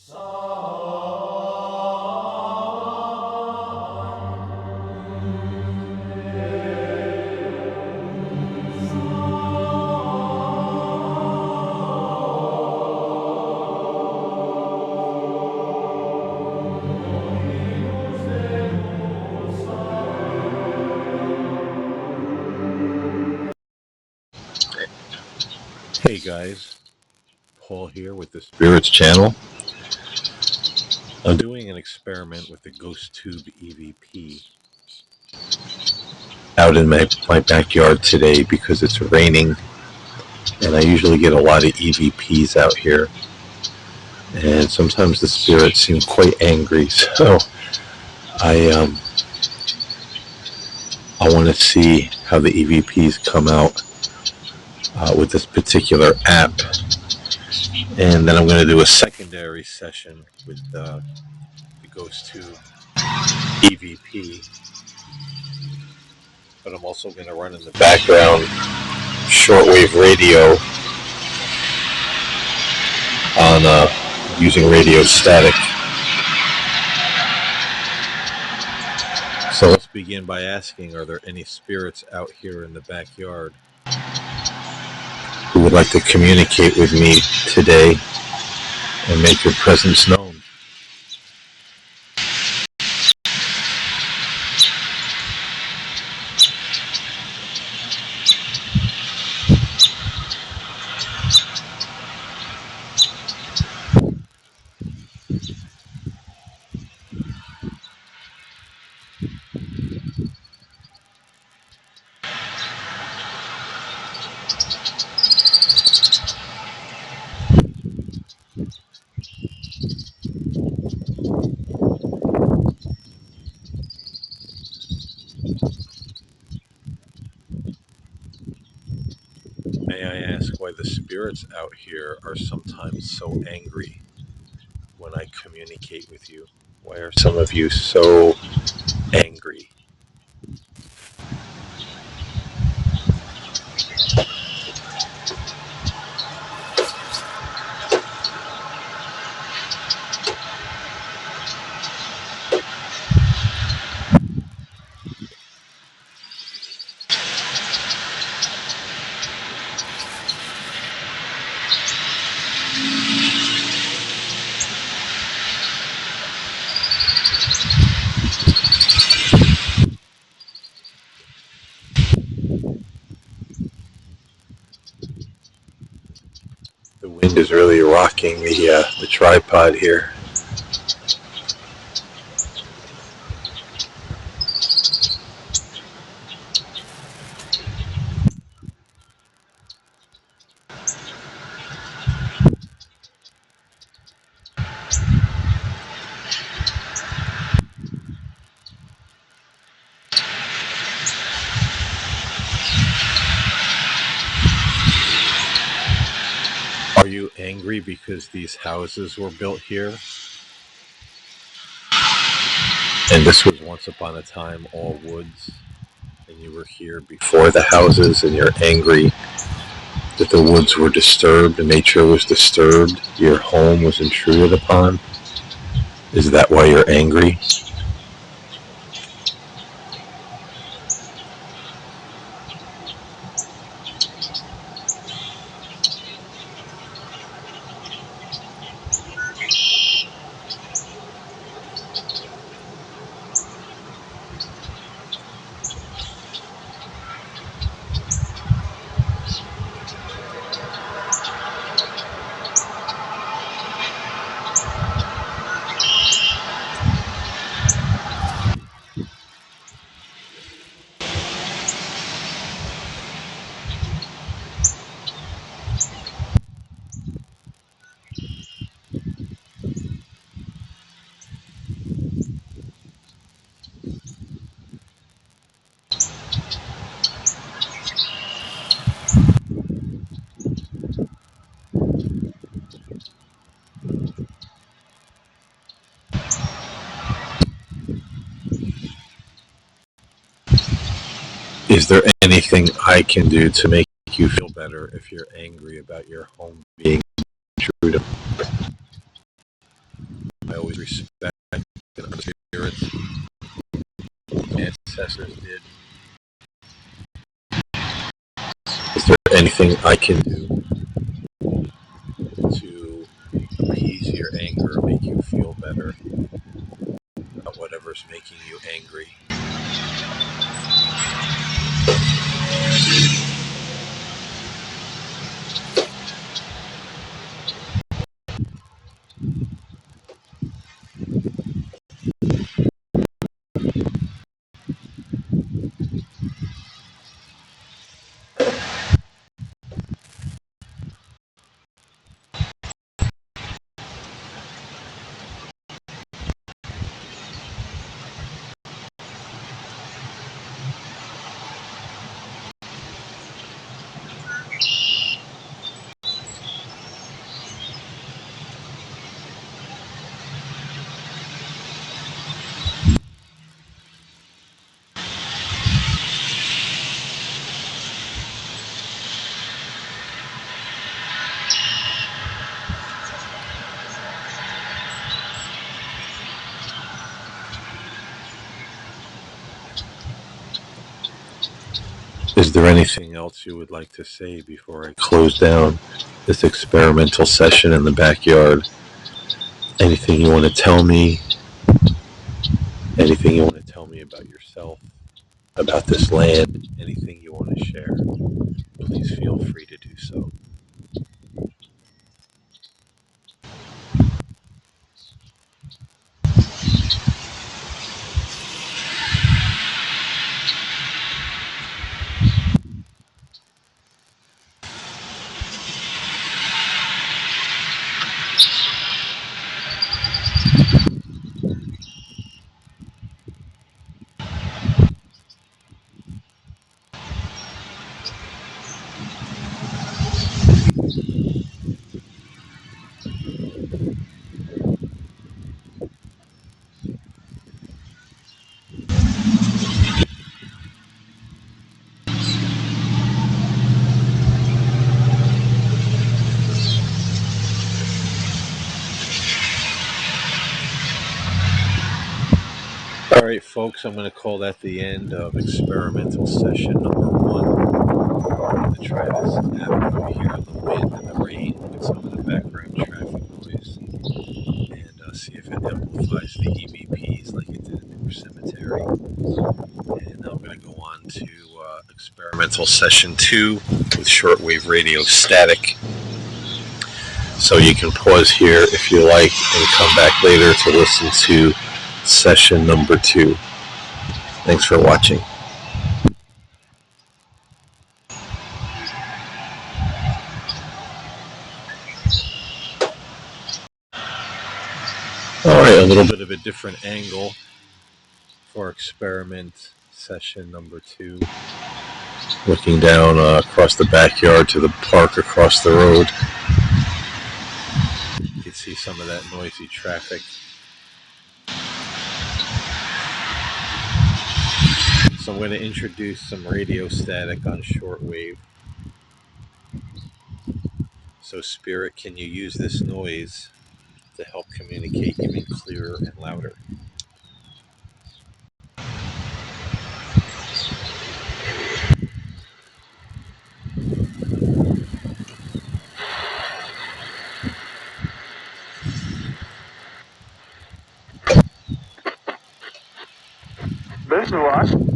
Hey guys, Paul here with the Spirits channel. I'm doing an experiment with the Ghosttube EVP out in my backyard today because it's raining and I usually get a lot of EVPs out here, and sometimes the spirits seem quite angry, so I want to see how the EVPs come out with this particular app. And then I'm going to do a secondary session with the Ghosttube EVP. But I'm also going to run in the background shortwave radio on using radio static. So let's begin by asking, are there any spirits out here in the backyard who would like to communicate with me today and make your presence known? May I ask why the spirits out here are sometimes so angry when I communicate with you? Why are some of you so angry? The wind is really rocking the tripod here. Are you angry because these houses were built here? And this was once upon a time all woods, and you were here before the houses, and you're angry that the woods were disturbed, and nature was disturbed, your home was intruded upon? Is that why you're angry? Is there anything I can do to make you feel better if you're angry about your home being intruded? anything I can do to appease your anger or make you feel better about whatever's making you angry. Is there anything else you would like to say before I close down this experimental session in the backyard? Anything you want to tell me? Anything you want to tell me about yourself, about this land? Anything you want to share? Please feel free to do so. All right, folks, I'm going to call that the end of experimental session number 1. I'm going to try this app over here on the wind and the rain with some of the background traffic noise and see if it amplifies the EVPs like it did in Newer Cemetery. And I'm going to go on to experimental session 2 with shortwave radio static. So you can pause here if you like and come back later to listen to session number 2. Thanks for watching. All right, a little bit of a different angle for experiment session number 2. Looking down across the backyard to the park across the road. You can see some of that noisy traffic. So I'm going to introduce some radio static on shortwave. So Spirit, can you use this noise to help communicate even clearer and louder? This is what?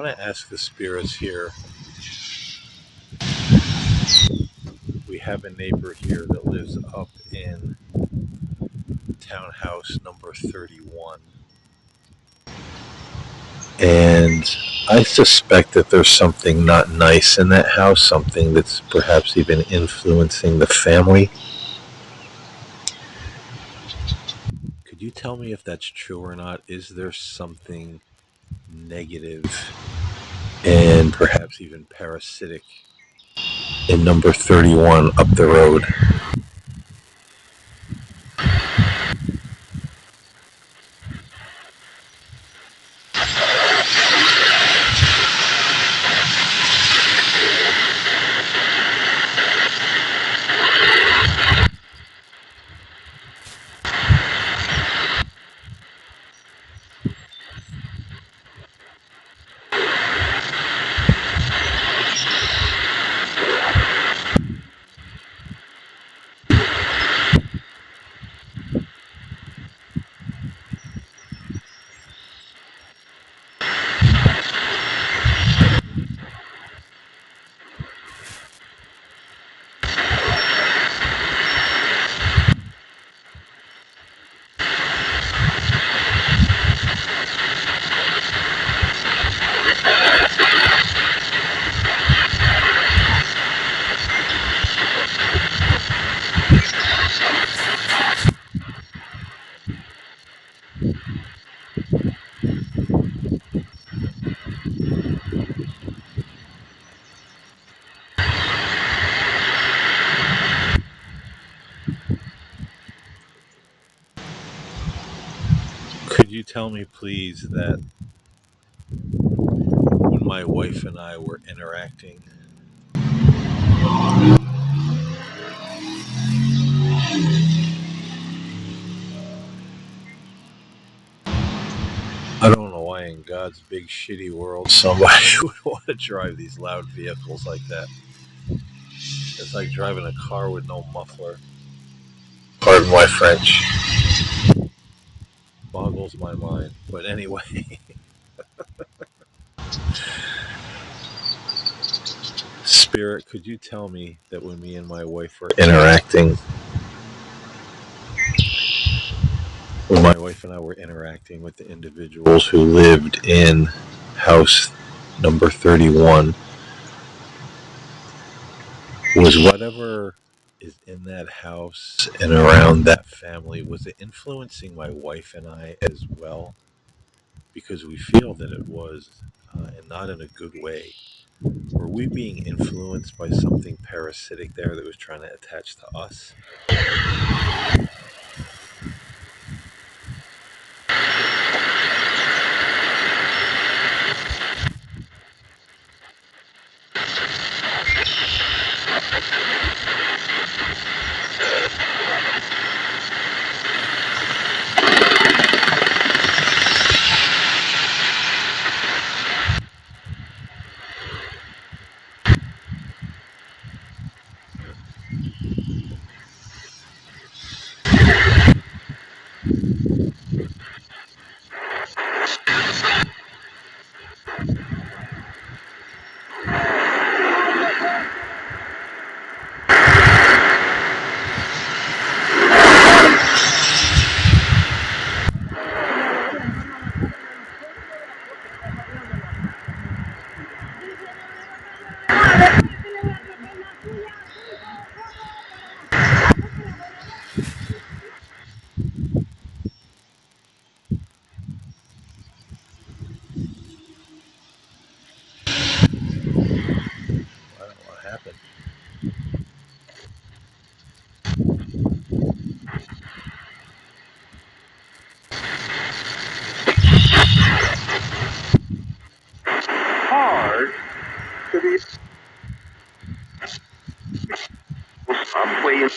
to ask the spirits here. We have a neighbor here that lives up in townhouse number 31. And I suspect that there's something not nice in that house, something that's perhaps even influencing the family. Could you tell me if that's true or not? Is there something negative and perhaps even parasitic in number 31 up the road? Could you tell me, please, that when my wife and I were interacting, I don't know why in God's big shitty world somebody would want to drive these loud vehicles like that. It's like driving a car with no muffler. Pardon my French. Boggles my mind. But anyway, Spirit, could you tell me that when me and my wife were interacting, when my wife and I were interacting with the individuals who lived in house number 31, was whatever is in that house and around that family, was it influencing my wife and I as well? Because we feel that it was, and not in a good way. Were we being influenced by something parasitic there that was trying to attach to us? I don't know what happened. Hard to be. I'm playing.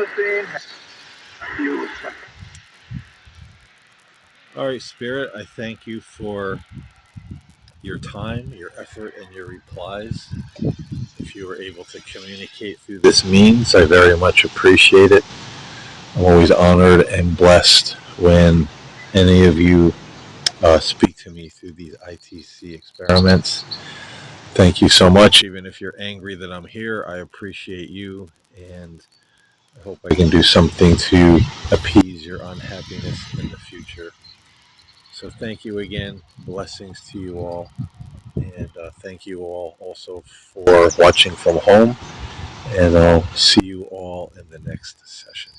the same you. All right, Spirit, I thank you for your time, your effort, and your replies. If you were able to communicate through this means, I very much appreciate it. I'm always honored and blessed when any of you speak to me through these ITC experiments. Thank you so much. Even if you're angry that I'm here, I appreciate you, and I hope I can do something to appease your unhappiness in the future. So thank you again. Blessings to you all. And thank you all also for watching from home. And I'll see you all in the next session.